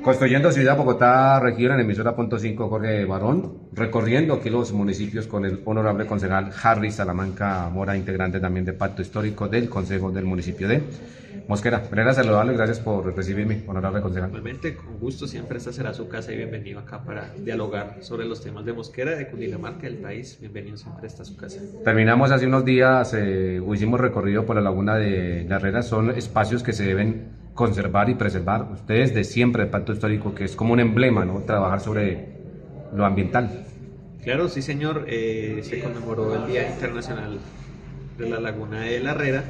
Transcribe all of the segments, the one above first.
Construyendo Ciudad Bogotá, región en emisora punto 5, Jorge Barón, recorriendo aquí los municipios con el honorable concejal Harry Salamanca Mora, integrante también del Pacto Histórico del Consejo del Municipio de Mosquera. Primero saludarle, gracias por recibirme, honorable concejal. Igualmente, con gusto, siempre esta será su casa y bienvenido acá para dialogar sobre los temas de Mosquera, de Cundinamarca, del país. Bienvenido siempre a esta su casa. Terminamos hace unos días, hicimos recorrido por la laguna de la Herrera, son espacios que se deben conservar y preservar. Ustedes de siempre, el Pacto Histórico, que es como un emblema, ¿no? Trabajar sobre lo ambiental. Claro, sí señor, se conmemoró el Día Internacional de la Laguna de la Herrera.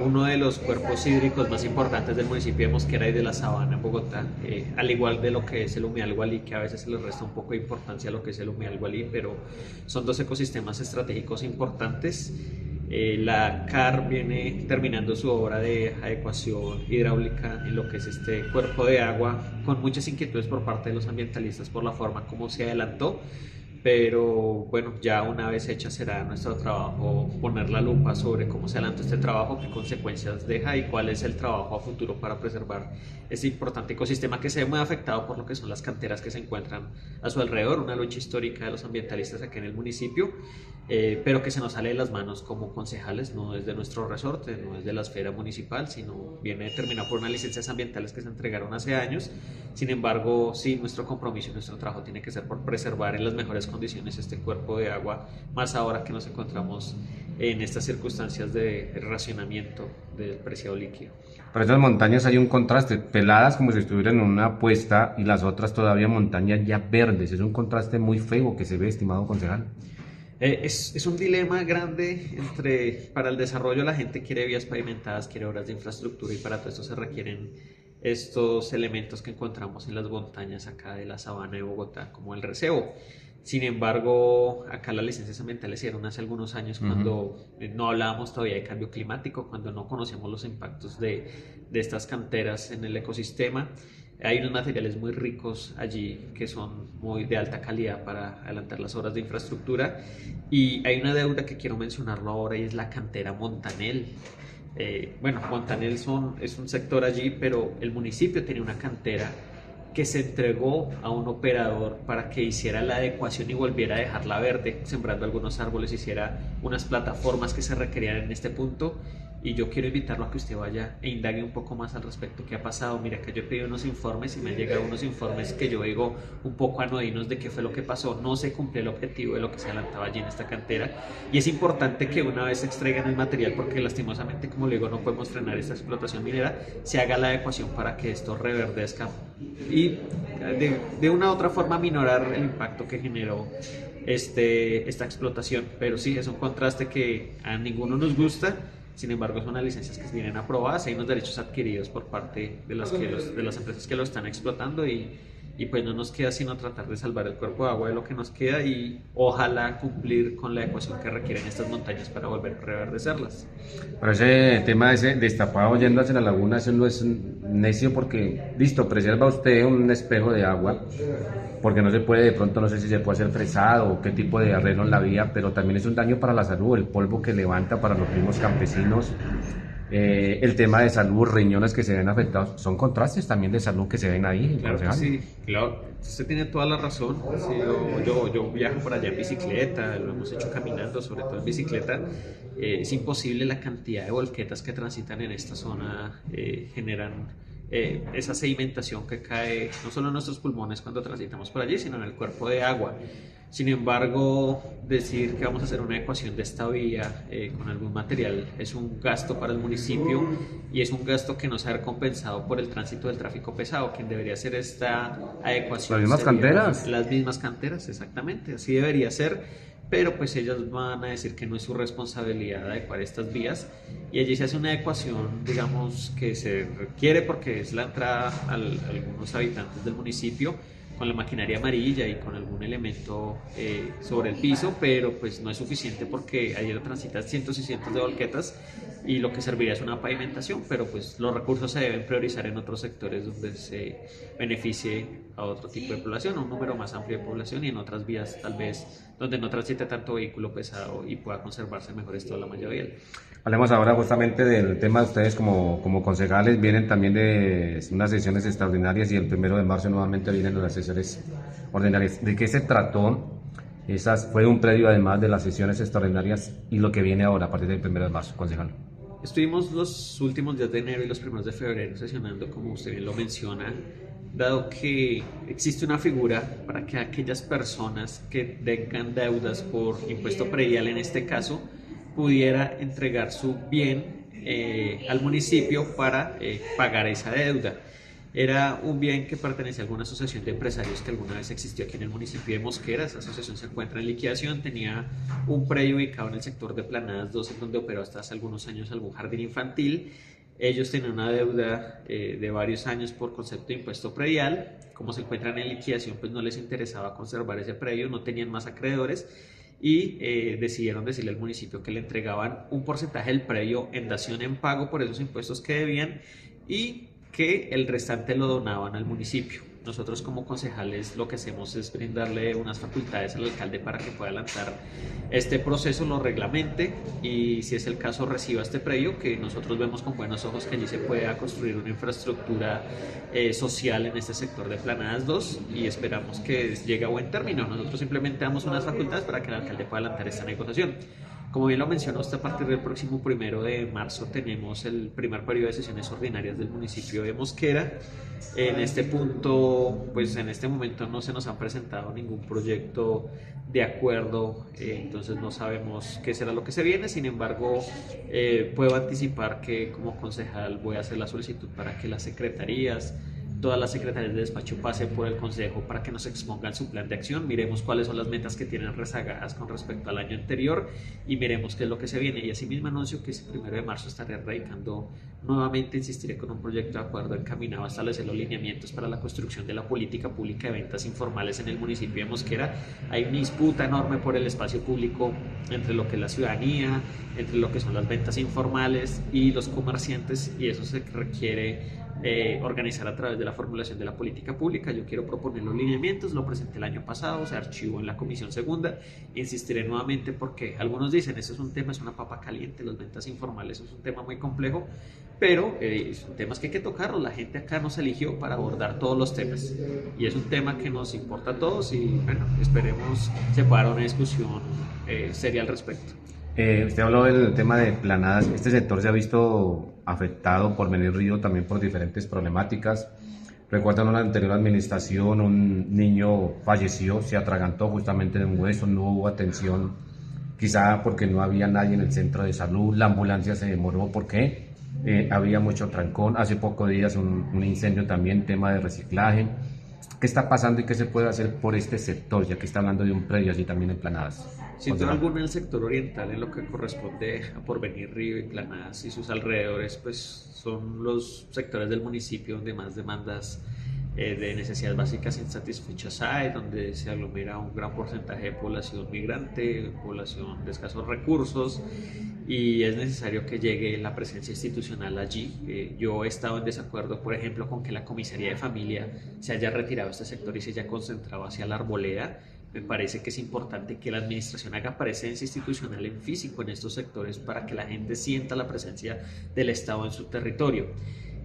Uno de los cuerpos hídricos más importantes del municipio de Mosquera y de la Sabana en Bogotá, al igual de lo que es el Humedal Gualí, que a veces se le resta un poco de importancia a lo que es el Humedal Gualí, pero son dos ecosistemas estratégicos importantes. La CAR viene terminando su obra de adecuación hidráulica en lo que es este cuerpo de agua, con muchas inquietudes por parte de los ambientalistas por la forma como se adelantó. Pero bueno, ya una vez hecha será nuestro trabajo poner la lupa sobre cómo se adelanta este trabajo, qué consecuencias deja y cuál es el trabajo a futuro para preservar este importante ecosistema que se ve muy afectado por lo que son las canteras que se encuentran a su alrededor, una lucha histórica de los ambientalistas aquí en el municipio, pero que se nos sale de las manos como concejales, no es de nuestro resorte, no es de la esfera municipal, sino viene determinado por unas licencias ambientales que se entregaron hace años. Sin embargo, sí, nuestro compromiso y nuestro trabajo tiene que ser por preservar en las mejores condiciones este cuerpo de agua, más ahora que nos encontramos en estas circunstancias de racionamiento del preciado líquido. Para esas montañas hay un contraste, peladas como si estuvieran en una puesta y las otras todavía montañas ya verdes. Es un contraste muy feo que se ve, estimado concejal. Es un dilema grande para el desarrollo la gente quiere vías pavimentadas, quiere obras de infraestructura y para todo esto se requieren estos elementos que encontramos en las montañas acá de la sabana de Bogotá, como el recebo. Sin embargo, acá las licencias ambientales se dieron hace algunos años cuando no hablábamos todavía de cambio climático, cuando no conocíamos los impactos de estas canteras en el ecosistema. Hay unos materiales muy ricos allí que son muy de alta calidad para adelantar las obras de infraestructura y hay una deuda que quiero mencionarlo ahora y es la cantera Montanel. Bueno, Montanel es un sector allí, pero el municipio tiene una cantera que se entregó a un operador para que hiciera la adecuación y volviera a dejarla verde, sembrando algunos árboles, hiciera unas plataformas que se requerían en este punto. Y yo quiero invitarlo a que usted vaya e indague un poco más al respecto qué ha pasado. Mira que yo he pedido unos informes y me han llegado unos informes que yo digo un poco anodinos de qué fue lo que pasó. No se cumplió el objetivo de lo que se adelantaba allí en esta cantera. Y es importante que una vez se extraigan el material, porque lastimosamente, como le digo, no podemos frenar esta explotación minera, se haga la adecuación para que esto reverdezca y de una u otra forma minorar el impacto que generó esta explotación. Pero sí, es un contraste que a ninguno nos gusta. Sin embargo, son unas licencias que vienen aprobadas, hay unos derechos adquiridos por parte de las empresas que lo están explotando y pues no nos queda sino tratar de salvar el cuerpo de agua de lo que nos queda y ojalá cumplir con la ecuación que requieren estas montañas para volver a reverdecerlas. Pero ese tema de ese destapado yendo hacia la laguna, eso no es necio porque, listo, preserva usted un espejo de agua, porque no se puede, de pronto no sé si se puede hacer fresado o qué tipo de arreglo en la vía, pero también es un daño para la salud, el polvo que levanta para los mismos campesinos, el tema de salud, riñones que se ven afectados, son contrastes también de salud que se ven ahí. Claro que sí, claro, usted tiene toda la razón. Sí, yo viajo por allá en bicicleta, lo hemos hecho caminando, sobre todo en bicicleta. Es imposible la cantidad de volquetas que transitan en esta zona, generan esa sedimentación que cae no solo en nuestros pulmones cuando transitamos por allí, sino en el cuerpo de agua. Sin embargo, decir que vamos a hacer una ecuación de esta vía con algún material es un gasto para el municipio y es un gasto que no se ha compensado por el tránsito del tráfico pesado. Quien debería hacer esta adecuación. ¿Las mismas canteras? Las mismas canteras, exactamente, así debería ser. Pero pues ellas van a decir que no es su responsabilidad adecuar estas vías y allí se hace una adecuación, digamos, que se requiere porque es la entrada a algunos habitantes del municipio con la maquinaria amarilla y con algún elemento sobre el piso, pero pues no es suficiente porque ayer transitan cientos y cientos de volquetas y lo que serviría es una pavimentación, pero pues los recursos se deben priorizar en otros sectores donde se beneficie a otro tipo de población, a un número más amplio de población y en otras vías tal vez donde no transite tanto vehículo pesado y pueda conservarse mejor estado de la malla vial. Hablemos ahora justamente del tema de ustedes como concejales. Vienen también de unas sesiones extraordinarias y el 1 de marzo nuevamente vienen las sesiones ordinarias. ¿De qué se trató? Esas fue un predio además de las sesiones extraordinarias y lo que viene ahora a partir del 1 de marzo, concejal. Estuvimos los últimos días de enero y los primeros de febrero sesionando, como usted bien lo menciona, dado que existe una figura para que aquellas personas que tengan deudas por impuesto predial, en este caso, pudiera entregar su bien al municipio para pagar esa deuda. Era un bien que pertenecía a alguna asociación de empresarios que alguna vez existió aquí en el municipio de Mosquera. Esa asociación se encuentra en liquidación, tenía un predio ubicado en el sector de Planadas 2, en donde operó hasta hace algunos años algún jardín infantil. Ellos tenían una deuda de varios años por concepto de impuesto predial. Como se encuentran en liquidación, pues no les interesaba conservar ese predio, no tenían más acreedores y decidieron decirle al municipio que le entregaban un porcentaje del predio en dación en pago por esos impuestos que debían y que el restante lo donaban al municipio. Nosotros como concejales lo que hacemos es brindarle unas facultades al alcalde para que pueda adelantar este proceso, lo reglamente y si es el caso reciba este predio, que nosotros vemos con buenos ojos que allí se pueda construir una infraestructura social en este sector de Planadas 2 y esperamos que llegue a buen término. Nosotros simplemente damos unas facultades para que el alcalde pueda adelantar esta negociación. Como bien lo mencionó usted, a partir del próximo 1 de marzo tenemos el primer periodo de sesiones ordinarias del municipio de Mosquera. En este punto, pues en este momento no se nos ha presentado ningún proyecto de acuerdo, entonces no sabemos qué será lo que se viene. Sin embargo, puedo anticipar que como concejal voy a hacer la solicitud para que las secretarías, todas las secretarías de despacho pasen por el consejo para que nos expongan su plan de acción, miremos cuáles son las metas que tienen rezagadas con respecto al año anterior y miremos qué es lo que se viene. Y asimismo anuncio que ese 1 de marzo estaré radicando nuevamente, insistiré con un proyecto de acuerdo encaminado a establecer los lineamientos para la construcción de la política pública de ventas informales en el municipio de Mosquera. Hay una disputa enorme por el espacio público entre lo que es la ciudadanía, entre lo que son las ventas informales y los comerciantes, y eso se requiere organizar a través de la formulación de la política pública. Yo quiero proponer los lineamientos, lo presenté el año pasado, se archivó en la comisión segunda, insistiré nuevamente porque algunos dicen, eso es un tema, es una papa caliente, las ventas informales es un tema muy complejo, pero son temas que hay que tocarlos. La gente acá nos eligió para abordar todos los temas y es un tema que nos importa a todos y bueno, esperemos se pueda dar una discusión seria al respecto. Usted habló del tema de Planadas. Este sector se ha visto afectado por venir río también por diferentes problemáticas. Recuerdo en una anterior administración un niño falleció, se atragantó justamente de un hueso, no hubo atención, quizá porque no había nadie en el centro de salud, la ambulancia se demoró porque había mucho trancón. Hace pocos días un incendio también, tema de reciclaje. ¿Qué está pasando y qué se puede hacer por este sector, ya que está hablando de un predio así también en Planadas? Sin duda alguna, en el sector oriental, en lo que corresponde a Porvenir, Río y Planadas y sus alrededores, pues son los sectores del municipio donde más demandas de necesidades básicas insatisfechas hay, donde se aglomera un gran porcentaje de población migrante, población de escasos recursos, y es necesario que llegue la presencia institucional allí. Yo he estado en desacuerdo, por ejemplo, con que la comisaría de familia se haya retirado de este sector y se haya concentrado hacia la Arboleda. Me parece que es importante que la administración haga presencia institucional en físico en estos sectores para que la gente sienta la presencia del Estado en su territorio.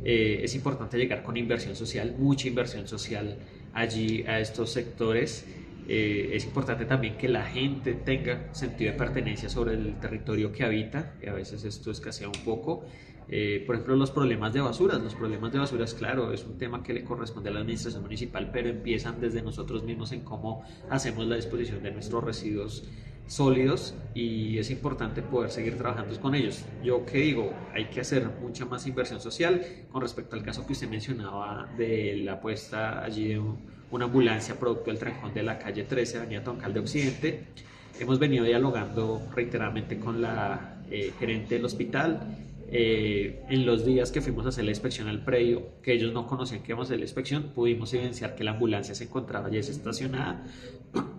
Es importante llegar con inversión social, mucha inversión social allí a estos sectores. Es importante también que la gente tenga sentido de pertenencia sobre el territorio que habita, y a veces esto escasea un poco. Por ejemplo, los problemas de basuras, claro, es un tema que le corresponde a la administración municipal, pero empiezan desde nosotros mismos en cómo hacemos la disposición de nuestros residuos sólidos, y es importante poder seguir trabajando con ellos. Yo que digo, hay que hacer mucha más inversión social. Con respecto al caso que usted mencionaba de la puesta allí de una ambulancia producto del trancón de la calle 13, avenida Toncal de Occidente, hemos venido dialogando reiteradamente con la gerente del hospital. En los días que fuimos a hacer la inspección al predio, que ellos no conocían que íbamos a hacer la inspección, pudimos evidenciar que la ambulancia se encontraba ya estacionada.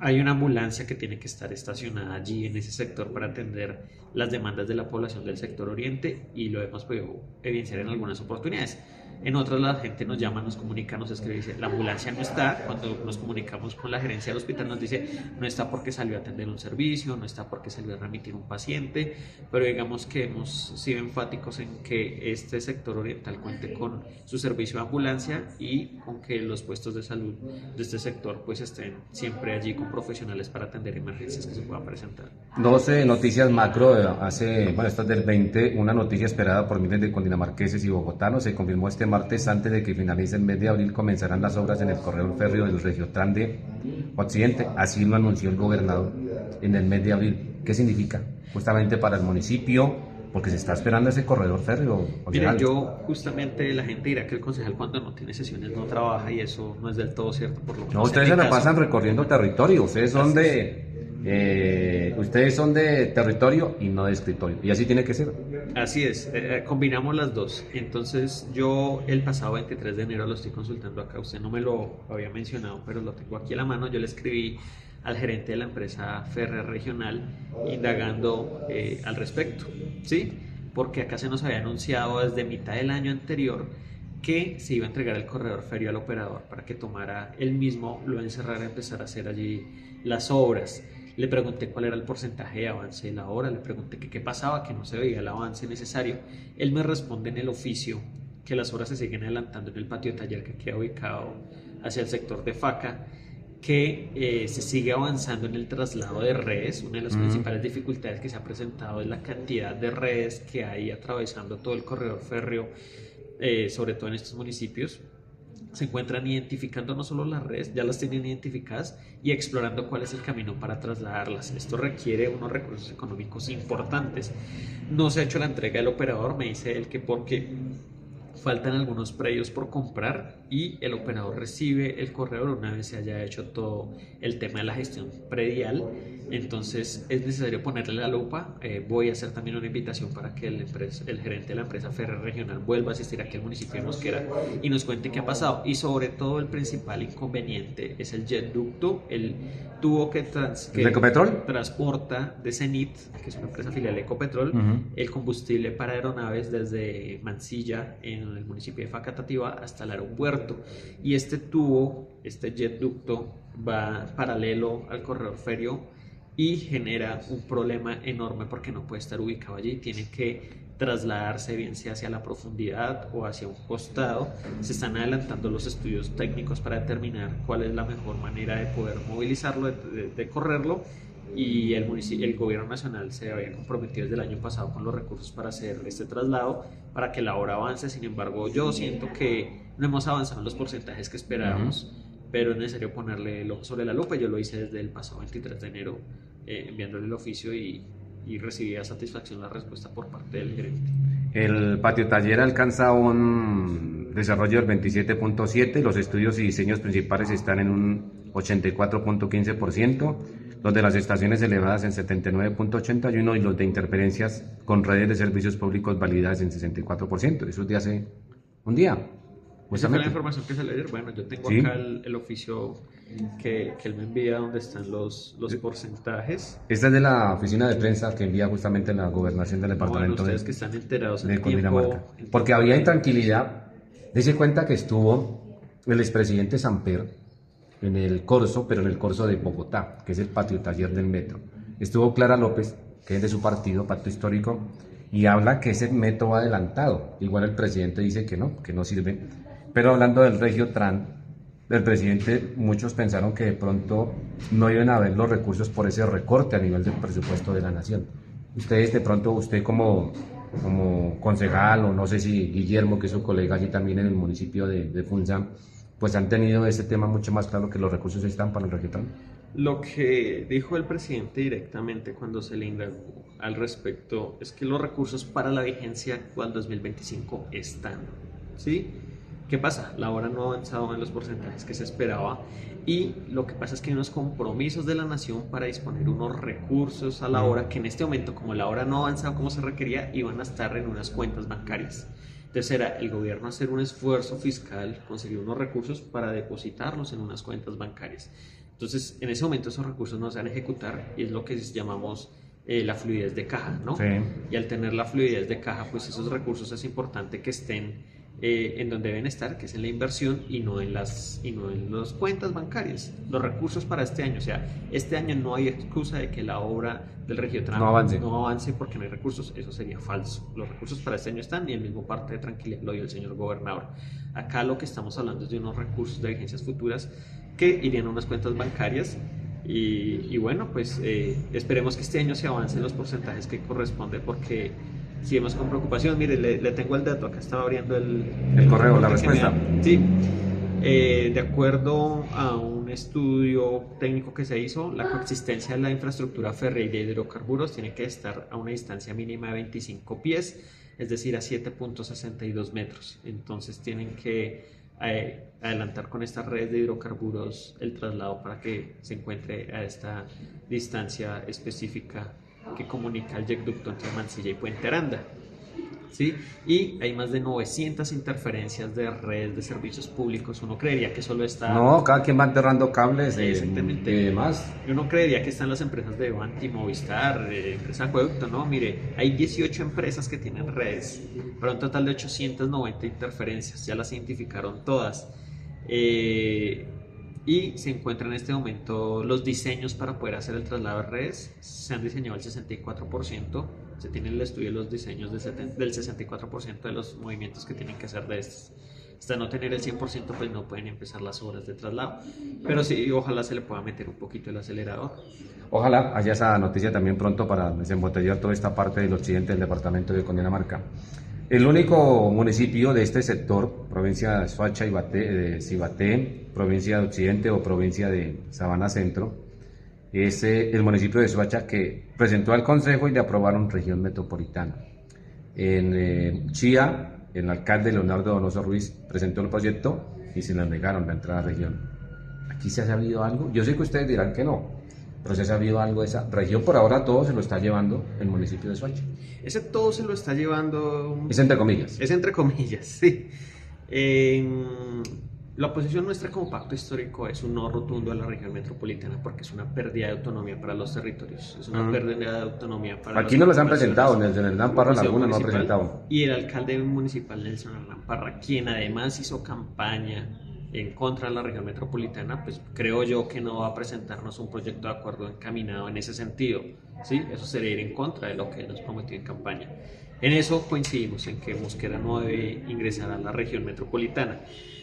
Hay una ambulancia que tiene que estar estacionada allí en ese sector para atender las demandas de la población del sector oriente, y lo hemos podido evidenciar en algunas oportunidades. En otras la gente nos llama, nos comunica, nos escribe, dice, la ambulancia no está. Cuando nos comunicamos con la gerencia del hospital nos dice, no está porque salió a atender un servicio, no está porque salió a remitir un paciente, pero digamos que hemos sido enfáticos en que este sector oriental cuente con su servicio de ambulancia y con que los puestos de salud de este sector pues estén siempre allí con profesionales para atender emergencias que se puedan presentar. 12 noticias macro, esta es del 20, una noticia esperada por miles de cundinamarqueses y bogotanos. Se confirmó este martes, antes de que finalice el mes de abril, comenzarán las obras en el corredor férreo del Regiotrán de Occidente. Así lo anunció el gobernador en el mes de abril. ¿Qué significa? Justamente para el municipio, porque se está esperando ese corredor férreo. Mire, yo justamente la gente dirá que el concejal cuando no tiene sesiones no trabaja y eso no es del todo cierto. Por lo menos no, ustedes se la pasan recorriendo territorio, ustedes son de territorio y no de escritorio, y así tiene que ser. Así es, combinamos las dos. Entonces yo el pasado 23 de enero lo estoy consultando acá, usted no me lo había mencionado, pero lo tengo aquí a la mano. Yo le escribí al gerente de la empresa Férrea Regional indagando al respecto, ¿sí? Porque acá se nos había anunciado desde mitad del año anterior que se iba a entregar el corredor férreo al operador para que tomara él mismo, lo encerrara y empezara a hacer allí las obras. Le pregunté cuál era el porcentaje de avance de la obra, le pregunté qué pasaba, que no se veía el avance necesario. Él me responde en el oficio que las obras se siguen adelantando en el patio de taller que queda ubicado hacia el sector de Faca, que se sigue avanzando en el traslado de redes. Una de las principales dificultades que se ha presentado es la cantidad de redes que hay atravesando todo el corredor férreo, sobre todo en estos municipios. Se encuentran identificando no solo las redes, ya las tienen identificadas y explorando cuál es el camino para trasladarlas. Esto requiere unos recursos económicos importantes. No se ha hecho la entrega del operador, me dice él que porque faltan algunos predios por comprar y el operador recibe el corredor una vez se haya hecho todo el tema de la gestión predial. Entonces es necesario ponerle la lupa. Voy a hacer también una invitación para que el gerente de la empresa Férrea Regional vuelva a asistir aquí al municipio de Mosquera y nos cuente qué ha pasado. Y sobre todo el principal inconveniente es el jetducto, el tubo que transporta de Zenit, que es una empresa filial de Ecopetrol, el combustible para aeronaves desde Mansilla en el municipio de Facatativá hasta el aeropuerto. Y este tubo, este jetducto, va paralelo al corredor férreo y genera un problema enorme porque no puede estar ubicado allí, tiene que trasladarse bien sea hacia la profundidad o hacia un costado. Se están adelantando los estudios técnicos para determinar cuál es la mejor manera de poder movilizarlo, de correrlo, y el gobierno nacional se había comprometido desde el año pasado con los recursos para hacer este traslado, para que la obra avance. Sin embargo, yo siento que no hemos avanzado en los porcentajes que esperábamos, pero es necesario ponerle sobre la lupa. Yo lo hice desde el pasado 23 de enero, enviándole el oficio y recibí a satisfacción la respuesta por parte del gerente. El patio taller alcanza un desarrollo del 27.7%, los estudios y diseños principales están en un 84.15%, los de las estaciones elevadas en 79.81% y los de interferencias con redes de servicios públicos validadas en 64%. Eso es de hace un día. Esa fue la información que salió ayer. Bueno, yo tengo acá el oficio que él me envía donde están los porcentajes. Esta es de la oficina de prensa que envía justamente la gobernación del departamento ustedes que están enterados de Cundinamarca. Porque había intranquilidad. Dese cuenta que estuvo el expresidente Samper en el Corso, pero en el Corso de Bogotá, que es el patio taller del metro. Estuvo Clara López, que es de su partido, Pacto Histórico, y habla que ese metro va adelantado. Igual el presidente dice que no sirve. Pero hablando del Regiotrán, del presidente, muchos pensaron que de pronto no iban a haber los recursos por ese recorte a nivel del presupuesto de la nación. Ustedes de pronto, usted como concejal, o no sé si Guillermo, que es su colega allí también en el municipio de Funza, pues han tenido ese tema mucho más claro, que los recursos están para el Regiotrán. Lo que dijo el presidente directamente cuando se le indagó al respecto es que los recursos para la vigencia actual 2025 están, ¿sí? ¿Qué pasa? La obra no ha avanzado en los porcentajes que se esperaba y lo que pasa es que hay unos compromisos de la nación para disponer unos recursos a la obra que en este momento, como la obra no ha avanzado como se requería, iban a estar en unas cuentas bancarias. Entonces era el gobierno hacer un esfuerzo fiscal, conseguir unos recursos para depositarlos en unas cuentas bancarias. Entonces en ese momento esos recursos no se van a ejecutar y es lo que llamamos la fluidez de caja, ¿no? Sí. Y al tener la fluidez de caja, pues esos recursos es importante que estén en donde deben estar, que es en la inversión y no en las cuentas bancarias. Los recursos para este año, o sea, este año no hay excusa de que la obra del Regiotrans no avance porque no hay recursos, eso sería falso. Los recursos para este año están y el mismo parte de tranquilidad lo dio el señor gobernador. Acá lo que estamos hablando es de unos recursos de vigencias futuras que irían a unas cuentas bancarias y bueno, pues esperemos que este año se avancen los porcentajes que corresponde porque si vemos con preocupación, mire, le tengo el dato, acá estaba abriendo el correo, la respuesta. Sí, de acuerdo a un estudio técnico que se hizo, la coexistencia de la infraestructura férrea y de hidrocarburos tiene que estar a una distancia mínima de 25 pies, es decir, a 7.62 metros. Entonces tienen que adelantar con estas redes de hidrocarburos el traslado para que se encuentre a esta distancia específica que comunica el YECducto entre Mansilla y Puente Aranda. ¿Sí? Y hay más de 900 interferencias de redes de servicios públicos. Uno creería que solo está... No, cada quien va enterrando cables exactamente. Y demás. Uno creería que están las empresas de Banti, Movistar, empresa Acueducto. No, mire, hay 18 empresas que tienen redes, para un total de 890 interferencias. Ya las identificaron todas. Y se encuentran en este momento los diseños para poder hacer el traslado de redes. Se han diseñado el 64%, se tiene el estudio de los diseños del 64% de los movimientos que tienen que hacer de estos. Hasta no tener el 100%, pues no pueden empezar las obras de traslado. Pero sí, ojalá se le pueda meter un poquito el acelerador. Ojalá haya esa noticia también pronto para desembotellar toda esta parte del occidente del departamento de Cundinamarca. El único municipio de este sector, provincia de Soacha y Cibaté, provincia de Occidente o provincia de Sabana Centro, es el municipio de Soacha que presentó al Consejo y le aprobaron región metropolitana. En Chía, el alcalde Leonardo Donoso Ruiz presentó el proyecto y se le negaron la entrada a la región. ¿Aquí se ha sabido algo? Yo sé que ustedes dirán que no, pero se ha sabido algo de esa región. Por ahora todo se lo está llevando el municipio de Soacha. Ese todo se lo está llevando... Es entre comillas. Es entre comillas, sí. La posición nuestra como pacto histórico es un no rotundo a la región metropolitana porque es una pérdida de autonomía para los territorios. Es una pérdida de autonomía para aquí no los han presentado, Nelson Hernán Parra Laguna no ha presentado. Y el alcalde municipal Nelson Hernán Parra, quien además hizo campaña en contra de la región metropolitana, pues creo yo que no va a presentarnos un proyecto de acuerdo encaminado en ese sentido, ¿sí? Eso sería ir en contra de lo que él nos prometió en campaña. En eso coincidimos, en que Mosquera no debe ingresar a la región metropolitana.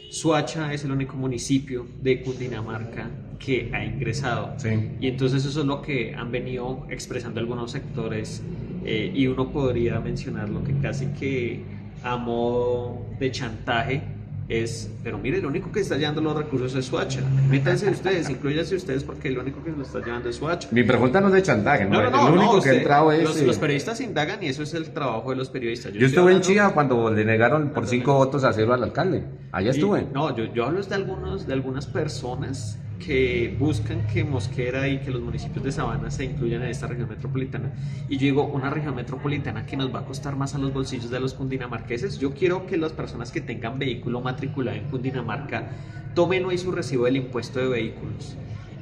Soacha es el único municipio de Cundinamarca que ha ingresado, sí. Y entonces eso es lo que han venido expresando algunos sectores, y uno podría mencionar lo que casi que a modo de chantaje es, pero mire, lo único que está llevando los recursos es Soacha. Métanse ustedes, incluyanse ustedes porque lo único que lo está llevando es Soacha. Mi pregunta no es de chantaje, ¿no? Lo único que he entrado es... Los periodistas indagan y eso es el trabajo de los periodistas. Yo estuve en Chía cuando le negaron por 5 votos a 0 al alcalde. Allá estuve. No, yo hablo de algunas personas que buscan que Mosquera y que los municipios de Sabana se incluyan en esta región metropolitana. Y yo digo, una región metropolitana que nos va a costar más a los bolsillos de los cundinamarqueses. Yo quiero que las personas que tengan vehículo matriculado en Cundinamarca tomen hoy su recibo del impuesto de vehículos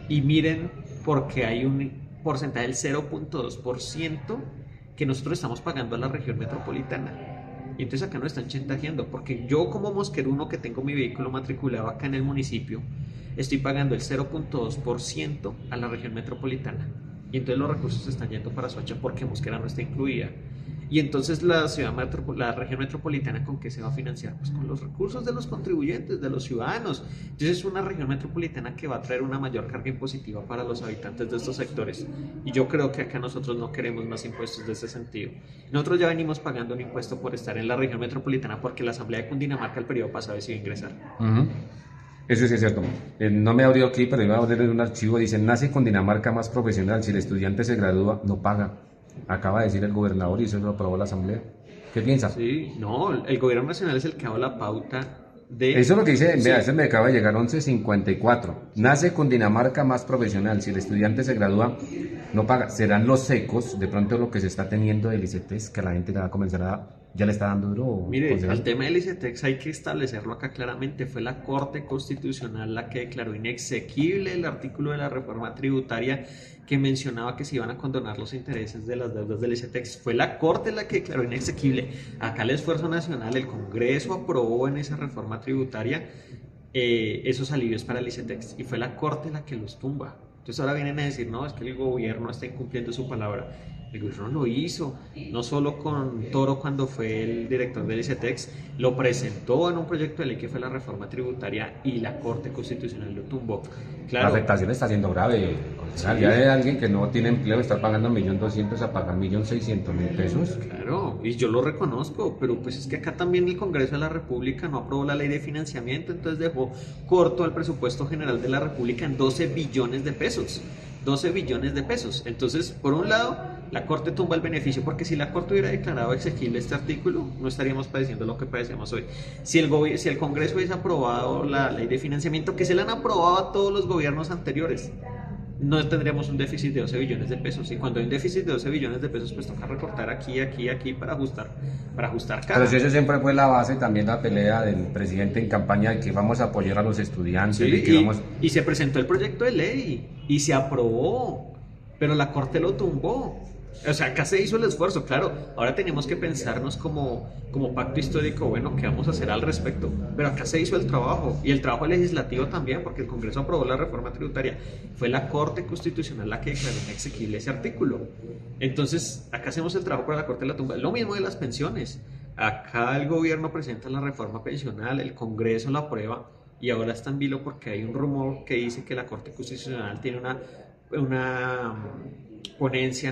y miren porque hay un porcentaje del 0.2% que nosotros estamos pagando a la región metropolitana. Y entonces acá nos están chantajeando, porque yo como mosqueruno que tengo mi vehículo matriculado acá en el municipio, estoy pagando el 0.2% a la región metropolitana. Y entonces los recursos están yendo para Soacha porque Mosquera no está incluida. Y entonces la región metropolitana, ¿con qué se va a financiar? Pues con los recursos de los contribuyentes, de los ciudadanos. Entonces es una región metropolitana que va a traer una mayor carga impositiva para los habitantes de estos sectores. Y yo creo que acá nosotros no queremos más impuestos de ese sentido. Nosotros ya venimos pagando un impuesto por estar en la región metropolitana porque la Asamblea de Cundinamarca el periodo pasado decidió ingresar. Eso sí es cierto. No me abrió aquí, pero iba a abrir un archivo. Dice, nace Cundinamarca más profesional. Si el estudiante se gradúa, no paga. Acaba de decir el gobernador y eso lo aprobó la asamblea. ¿Qué piensa? Sí, no, el gobierno nacional es el que ha dado la pauta de... Eso es lo que dice, sí. Vea, ese me acaba de llegar 1154. Nace Cundinamarca más profesional. Si el estudiante se gradúa, no paga. Serán los secos, de pronto lo que se está teniendo del ICETEX, que la gente le va a comenzar a ya le está dando duro. Mire, concejal. el tema del ICETEX hay que establecerlo acá claramente. Fue la Corte Constitucional la que declaró inexequible el artículo de la reforma tributaria que mencionaba que se iban a condonar los intereses de las deudas del ICETEX. Fue la Corte la que declaró inexequible. Acá el esfuerzo nacional, el Congreso aprobó en esa reforma tributaria esos alivios para el ICETEX y fue la Corte la que los tumba. Entonces ahora vienen a decir, no, es que el gobierno está incumpliendo su palabra. El gobierno lo hizo, no solo con Toro cuando fue el director del ICETEX, lo presentó en un proyecto de ley que fue la reforma tributaria y la Corte Constitucional lo tumbó. Claro, La afectación está siendo grave, concejal. Ya de alguien que no tiene empleo está pagando 1.200.000 a pagar 1.600.000 pesos. claro, y yo lo reconozco, pero pues es que acá también el Congreso de la República no aprobó la ley de financiamiento, entonces dejó corto al presupuesto general de la República en 12 billones de pesos. 12 billones de pesos. Entonces, por un lado, la Corte tumba el beneficio, porque si la Corte hubiera declarado exequible este artículo, no estaríamos padeciendo lo que padecemos hoy. Si el Congreso hubiese aprobado la ley de financiamiento, que se la han aprobado a todos los gobiernos anteriores, no tendríamos un déficit de 12 billones de pesos. Y cuando hay un déficit de 12 billones de pesos, pues toca recortar aquí, aquí, aquí para ajustar Pero caja. si eso siempre fue la base, también la pelea del presidente en campaña de que vamos a apoyar a los estudiantes, Sí, de que vamos... y se presentó el proyecto de ley y se aprobó, pero la Corte lo tumbó. O sea, acá se hizo el esfuerzo, claro. Ahora tenemos que pensarnos como pacto histórico, bueno, ¿qué vamos a hacer al respecto? Pero acá se hizo el trabajo, y el trabajo legislativo también, porque el Congreso aprobó la reforma tributaria. Fue la Corte Constitucional la que declaró inexequible ese artículo. Entonces, acá hacemos el trabajo para la Corte de la tumba. Lo mismo de las pensiones. Acá el gobierno presenta la reforma pensional, el Congreso la aprueba, y ahora está en vilo porque hay un rumor que dice que la Corte Constitucional tiene una ponencia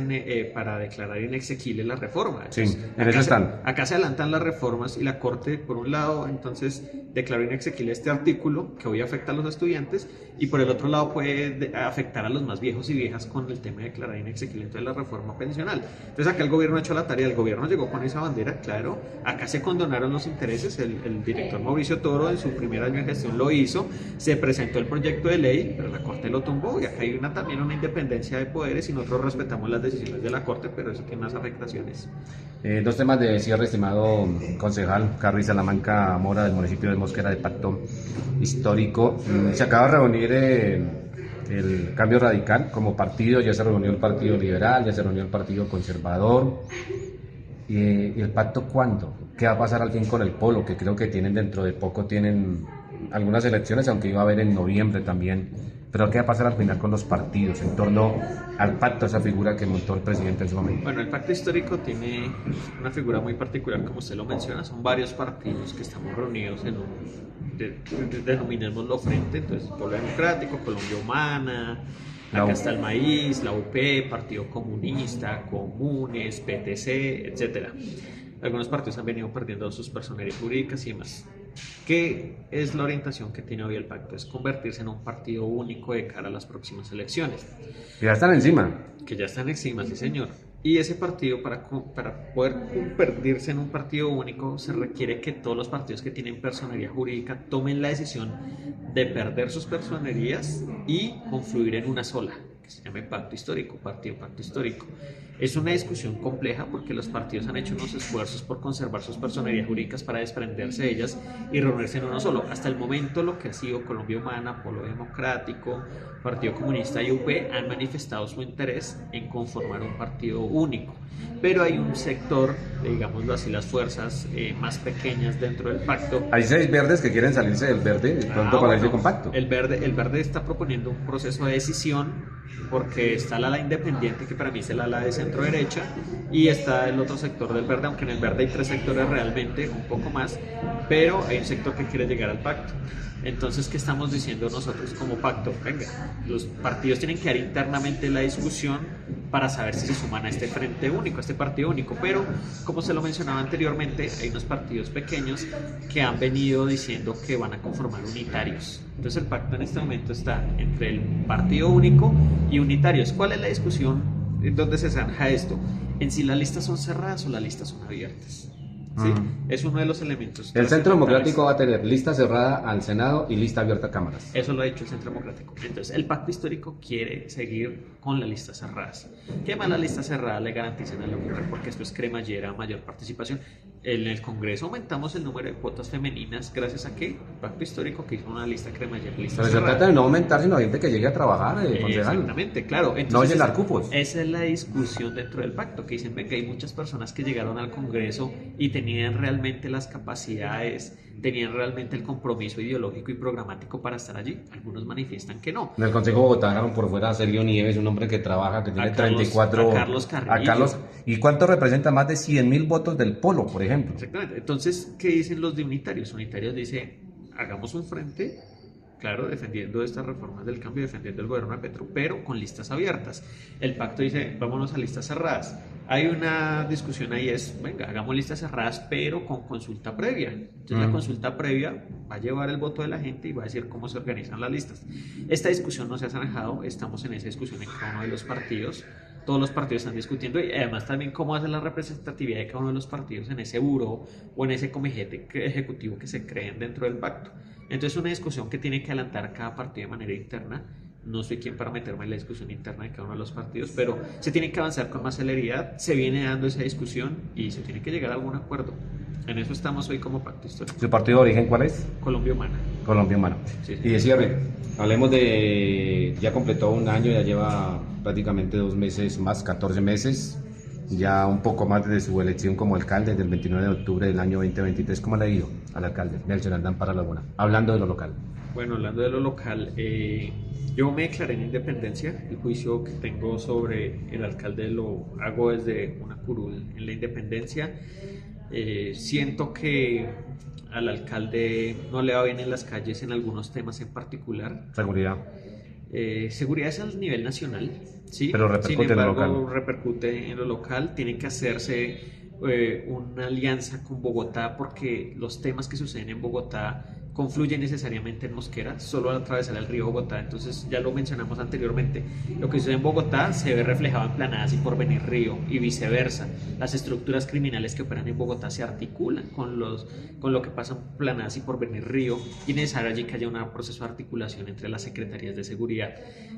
para declarar inexequible la reforma. Entonces, Sí, en eso están. Acá se adelantan las reformas y la Corte, por un lado, entonces declaró inexequible este artículo que hoy afecta a los estudiantes y por el otro lado puede afectar a los más viejos y viejas con el tema de declarar inexequible entonces la reforma pensional. Entonces acá el gobierno ha hecho la tarea, el gobierno llegó con esa bandera, claro, acá se condonaron los intereses, el director Mauricio Toro en su primer año de gestión lo hizo, se presentó el proyecto de ley, pero la Corte lo tumbó y acá hay también una independencia de poderes y nosotros respetamos las decisiones de la Corte, pero eso tiene unas afectaciones. Dos temas de cierre, estimado concejal Carlos Salamanca Mora, del municipio de Mosquera, de Pacto Histórico. Se acaba de reunir el Cambio Radical como partido, ya se reunió el Partido Liberal, ya se reunió el Partido Conservador. ¿Y el pacto cuándo? ¿Qué va a pasar al fin con el Polo? Que creo que tienen dentro de poco, tienen algunas elecciones, aunque iba a haber en noviembre también. Pero ¿qué va a pasar al final con los partidos en torno al pacto, esa figura que montó el presidente en su momento? Bueno, el pacto histórico tiene una figura muy particular, como usted lo menciona, son varios partidos que estamos reunidos en denominémoslo frente, entonces Polo Democrático, Colombia Humana, acá está el Maíz, la UP, Partido Comunista, Comunes, PTC, etcétera. Algunos partidos han venido perdiendo sus personerías jurídicas y demás. ¿Qué es la orientación que tiene hoy el pacto? Es convertirse en un partido único de cara a las próximas elecciones. Ya están encima. Que ya están encima, sí señor. Y ese partido, para poder convertirse en un partido único, se requiere que todos los partidos que tienen personería jurídica tomen la decisión de perder sus personerías y confluir en una sola, que se llame pacto histórico, pacto histórico. Es una discusión compleja porque los partidos han hecho unos esfuerzos por conservar sus personerías jurídicas para desprenderse de ellas y reunirse en uno solo. Hasta el momento lo que ha sido Colombia Humana, Polo Democrático, Partido Comunista y UP han manifestado su interés en conformar un partido único. Pero hay un sector, digámoslo así, las fuerzas más pequeñas dentro del pacto. Hay 6 verdes que quieren salirse del verde de pronto para irse con pacto. El verde está proponiendo un proceso de decisión porque está el ala independiente, que para mí es el ala de centro derecha, y está el otro sector del verde, aunque en el verde hay 3 sectores realmente, un poco más, pero hay un sector que quiere llegar al pacto. Entonces, ¿qué estamos diciendo nosotros como pacto? Venga, los partidos tienen que dar internamente la discusión para saber si se suman a este frente único, a este partido único, pero como se lo mencionaba anteriormente, hay unos partidos pequeños que han venido diciendo que van a conformar unitarios. Entonces el pacto en este momento está entre el partido único y unitarios. ¿Cuál es la discusión? ¿Dónde se zanja esto? En si las listas son cerradas o las listas son abiertas. ¿Sí? Es uno de los elementos. El Centro Democrático va a tener lista cerrada al Senado y lista abierta a cámaras. Eso lo ha dicho el Centro Democrático. Entonces, el pacto histórico quiere seguir con las listas cerradas. ¿Qué más las listas cerradas le garantizan a la mujer? Porque esto es cremallera, mayor participación. En el Congreso aumentamos el número de cuotas femeninas gracias a que Pacto Histórico que hizo una lista cremallera, lista Pero se cerrada. trata de no aumentar, sino gente que llegue a trabajar, concejal. Exactamente, claro. No Entonces, llenar cupos. esa es la discusión dentro del pacto, que dicen, venga, hay muchas personas que llegaron al Congreso y tenían realmente las capacidades, tenían realmente el compromiso ideológico y programático para estar allí. Algunos manifiestan que no. En el Consejo de Bogotá dejaron por fuera a Sergio Nieves, un hombre que trabaja, que tiene A Carlos- 34... a Carlos Carrillo. ¿Y cuánto representa? Más de 100.000 votos del Polo, por ejemplo. Exactamente. Entonces, ¿qué dicen los de unitarios? Unitarios dicen, hagamos un frente, claro, defendiendo estas reformas del cambio, defendiendo el gobierno de Petro, pero con listas abiertas. El pacto dice, vámonos a listas cerradas. Hay una discusión ahí, es, venga, hagamos listas cerradas, pero con consulta previa. Entonces, la consulta previa va a llevar el voto de la gente y va a decir cómo se organizan las listas. Esta discusión no se ha zanjado, estamos en esa discusión en cada uno de los partidos. Todos los partidos están discutiendo y además también cómo hacer la representatividad de cada uno de los partidos en ese buró o en ese comité ejecutivo que se creen dentro del pacto. Entonces, una discusión que tiene que adelantar cada partido de manera interna. No soy quien para meterme en la discusión interna de cada uno de los partidos, pero se tiene que avanzar con más celeridad, se viene dando esa discusión y se tiene que llegar a algún acuerdo. En eso estamos hoy como Pacto Histórico. ¿Su partido de origen cuál es? Colombia Humana. Colombia Humana. Sí. Y de cierre, hablemos de... Ya completó un año, ya lleva prácticamente 2 meses más, 14 meses. Ya un poco más desde su elección como alcalde, del 29 de octubre del año 2023. ¿Cómo le ha ido al alcalde Nelson Aldán Parra-Laguna? Hablando de lo local. Bueno, hablando de lo local, yo me declaré en independencia. El juicio que tengo sobre el alcalde lo hago desde una curul en la independencia. Siento que al alcalde no le va bien en las calles en algunos temas en particular. Seguridad. Seguridad es a nivel nacional, ¿sí? Pero repercute Sin embargo, en lo local. repercute en lo local. Tiene que hacerse una alianza con Bogotá porque los temas que suceden en Bogotá confluyen necesariamente en Mosquera, solo al atravesar el río Bogotá. Entonces, ya lo mencionamos anteriormente, lo que sucede en Bogotá se ve reflejado en Planadas y Porvenir Río y viceversa. Las estructuras criminales que operan en Bogotá se articulan con lo que pasa en Planadas y Porvenir Río y es necesario allí que haya un proceso de articulación entre las secretarías de seguridad.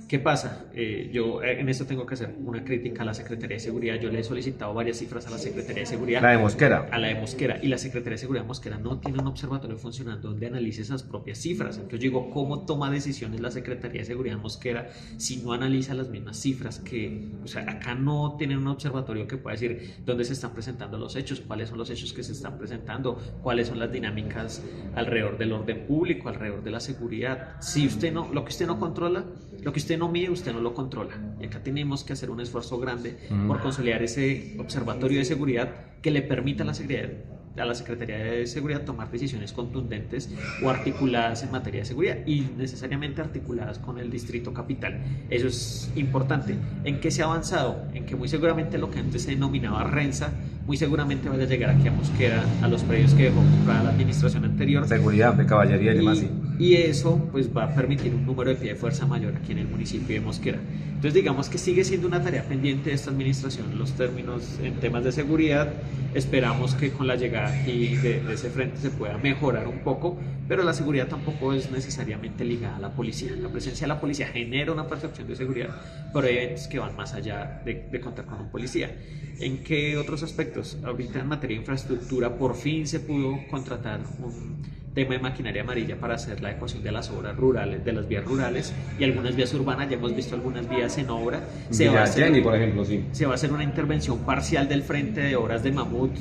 ¿Qué pasa? Yo en esto tengo que hacer una crítica a la Secretaría de Seguridad. Yo le he solicitado varias cifras a la Secretaría de Seguridad. La de Mosquera. A la de Mosquera. Y la Secretaría de Seguridad de Mosquera no tiene un observatorio funcionando donde analice esas propias cifras. Entonces yo digo, ¿cómo toma decisiones la Secretaría de Seguridad de Mosquera si no analiza las mismas cifras que, o sea, acá no tienen un observatorio que pueda decir dónde se están presentando los hechos, cuáles son los hechos que se están presentando, cuáles son las dinámicas alrededor del orden público, alrededor de la seguridad? Si usted no, lo que usted no controla, lo que usted no mide, usted no lo controla. Y acá tenemos que hacer un esfuerzo grande por consolidar ese observatorio de seguridad que le permita a la Secretaría de Seguridad tomar decisiones contundentes o articuladas en materia de seguridad y necesariamente articuladas con el Distrito Capital. Eso es importante. ¿En qué se ha avanzado? En que muy seguramente lo que antes se denominaba Rensa, muy seguramente vaya a llegar aquí a Mosquera, a los predios que dejó comprada la administración anterior. Seguridad, de caballería y demás. Sí. Y eso pues va a permitir un número de pie de fuerza mayor aquí en el municipio de Mosquera. Entonces digamos que sigue siendo una tarea pendiente de esta administración los términos en temas de seguridad. Esperamos que con la llegada aquí de ese frente se pueda mejorar un poco, pero la seguridad tampoco es necesariamente ligada a la policía. La presencia de la policía genera una percepción de seguridad, pero hay eventos que van más allá de contar con un policía. ¿En qué otros aspectos? Ahorita en materia de infraestructura por fin se pudo contratar un tema de maquinaria amarilla para hacer la adecuación de las obras rurales, de las vías rurales y algunas vías urbanas. Ya hemos visto algunas vías en obra. Jenny, por ejemplo, sí. Se va a hacer una intervención parcial del frente de obras de Mamut,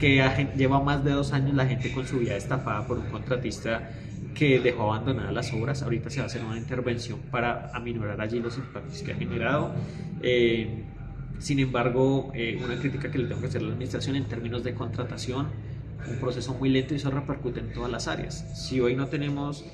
que lleva más de 2 años la gente con su vía destapada por un contratista que dejó abandonadas las obras. Ahorita se va a hacer una intervención para aminorar allí los impactos que ha generado. Sin embargo, una crítica que le tengo que hacer a la administración en términos de contratación, un proceso muy lento y eso repercute en todas las áreas. Si hoy no tenemos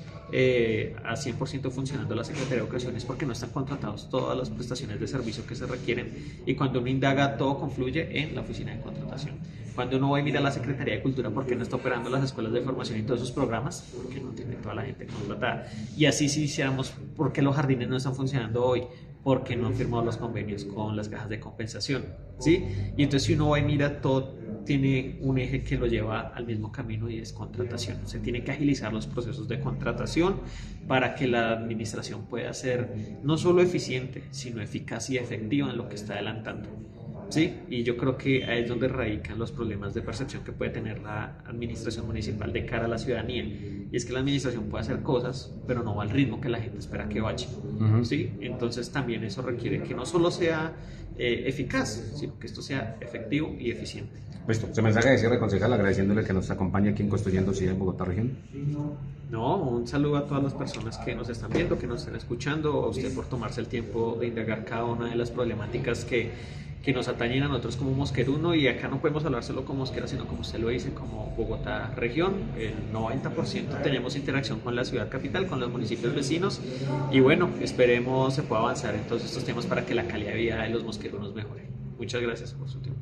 a 100% funcionando la Secretaría de Educación es porque no están contratados todas las prestaciones de servicio que se requieren, y cuando uno indaga todo confluye en la oficina de contratación. Cuando uno va y mira a la Secretaría de Cultura, ¿por qué no está operando las escuelas de formación y todos sus programas? Porque no tiene toda la gente contratada. Y así si hiciéramos, ¿por qué los jardines no están funcionando hoy? Porque no han firmado los convenios con las cajas de compensación, ¿sí? Y entonces si uno va y mira, todo tiene un eje que lo lleva al mismo camino y es contratación. Se tiene que agilizar los procesos de contratación para que la administración pueda ser no solo eficiente, sino eficaz y efectiva en lo que está adelantando. Sí, y yo creo que ahí es donde radican los problemas de percepción que puede tener la administración municipal de cara a la ciudadanía. Y es que la administración puede hacer cosas, pero no va al ritmo que la gente espera que vaya. Ujú. ¿Sí? Entonces también eso requiere que no solo sea eficaz, sino que esto sea efectivo y eficiente. Listo, su mensaje de cierre, concejal, agradeciéndole que nos acompañe aquí en Construyendo Ciudad en Bogotá Región. No, un saludo a todas las personas que nos están viendo, que nos están escuchando, a usted por tomarse el tiempo de indagar cada una de las problemáticas que nos atañen a nosotros como Mosqueruno, y acá no podemos hablar solo como Mosquera, sino como usted lo dice, como Bogotá región. El 90% tenemos interacción con la ciudad capital, con los municipios vecinos, y bueno, esperemos se pueda avanzar en todos estos temas para que la calidad de vida de los mosquerunos mejore. Muchas gracias por su tiempo.